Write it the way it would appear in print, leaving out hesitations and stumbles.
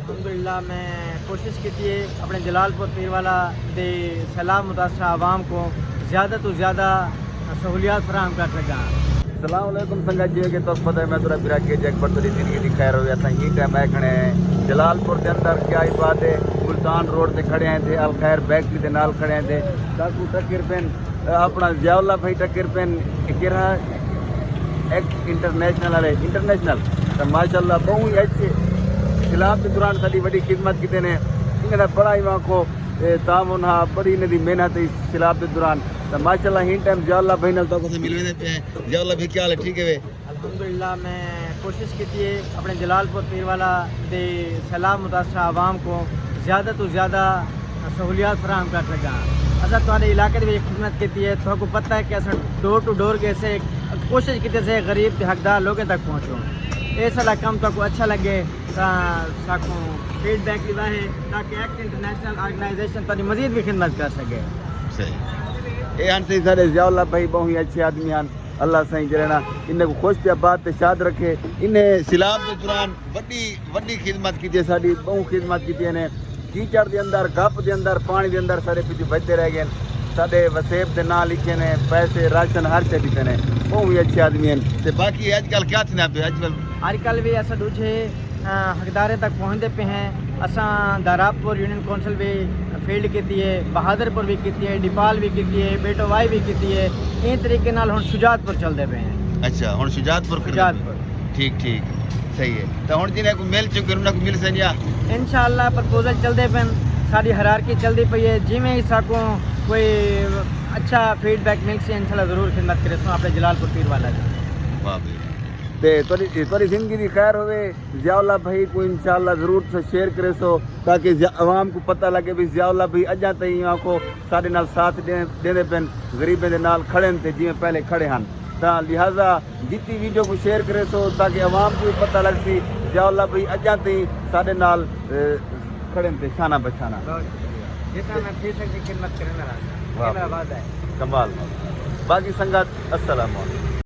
अल्हम्दुलिल्लाह मैं कोशिश की थी अपने जलालपुर पीरवाला दे सैलाब मुतासरा आवाम को ज़्यादा तो ज़्यादा सहूलियात फराहम कर लगा। अस्सलाम वालेकुम संगत जी के तो पता है मैं तुरा बिरा के जग पर जिंदगी दी खैर हो असां ही टाइम है खड़े हैं जलालपुर के अंदर क्या ही बात है मुल्तान रोड ते खड़े हैं थे अल खैर बेकरी के नाल खड़े हैं थे काकू टक्कर पेन अपना जियाउल्ला भाई टक्कर पेन किरा एक इंटरनेशनल वाले इंटरनेशनल तो माशाल्लाह बहुत ही अच्छे खिलाफ के दौरान साड़ी बड़ी खिदमत की ने इनका बड़ा ही वहाँ को तामुन हा बड़ी इन्हें मेहनत खिलाफ के दौरान तो माशाल्लाह ही टाइम जियाउल्ला भाई नाल तो मिलवे पे जियाउल्ला भाई क्या हाल है ठीक है वे अल्हम्दुलिल्लाह मैं कोशिश की थी अपने जलालपुर पीरवाला दे सैलाब मुतासरा आवाम को ज़्यादा तो ज़्यादा सहूलियात फराहम कर लगा। असा तुम्हारे इलाके में खिदमत की है तो पता है कि अस डोर टू डोर कैसे कोशिश की से गरीब के हकदार लोगों तक पहुँचो ये सारा काम तो अच्छा लगे साको फीडबैक लिया है ताकि एक्ट इंटरनेशनल ऑर्गेनाइजेशन ताकि मजीद भी खिदमत कर सके। सही ये आंटी सारे जियाउल्ला भाई बहुत ही अच्छे आदमी हैं अल्लाह सही जरना इन्हें को खुश पे बात शाद रखे इन्हें सिलाब के दौरान वड्डी खिदमत की है साड़ी बहुत खिदमत की ने कीचड़ के अंदर गप के अंदर पानी के अंदर सारे पिछले बचते रह गए साढ़े वसेब के ना लिखे ने पैसे राशन हर शे दिते ने बहुत ही अच्छे आदमी हैं। बाकी अजकल क्या थी अजकल भी अस दूजे हकदारे तक पहुँचते पे हैं असा दारापुर यूनियन कौंसिल भी फील्ड की है बहादुरपुर भी की है डिपाल भी की है बेटोवाई भी की है इन तरीके नाल हुण शुजातपुर चलते पे हैं। अच्छा हुण शुजातपुर ठीक सही है तो हुण जिन्हें को मिल चुके उन्हें को मिल सनिया इंशाअल्लाह प्रपोजल चलते पे साड़ी हरारकी चलती पई है जिमें ही साको कोई अच्छा फीडबैक मिल से इंशाअल्लाह जरूर खिदमत करे सो अपने जलालपुर पीरवाला की ते तोरी जिंदगी दी खैर होवे जियाउल्ला भाई को इंशाअल्लाह जरूर से शेयर करे सो ताकि आवाम को पता लगे भी जियाउल्ला भाई अजा तई यहाँ को साडे नाल साथ देंदे पेन गरीबें दे नाल खड़े थे जिवें पहले खड़े हन ता लिहाजा जितनी वीडियो को शेयर करे सो ताकि आवाम को भी पता लग सी जियाउल्ला भाई अजा तई साडे नाल खड़े थे शाना बशाना जितना मैं फिर से खिदमत करने वाला मेरा वादा है कमाल बाकी संगत अस्सलाम वालेकुम।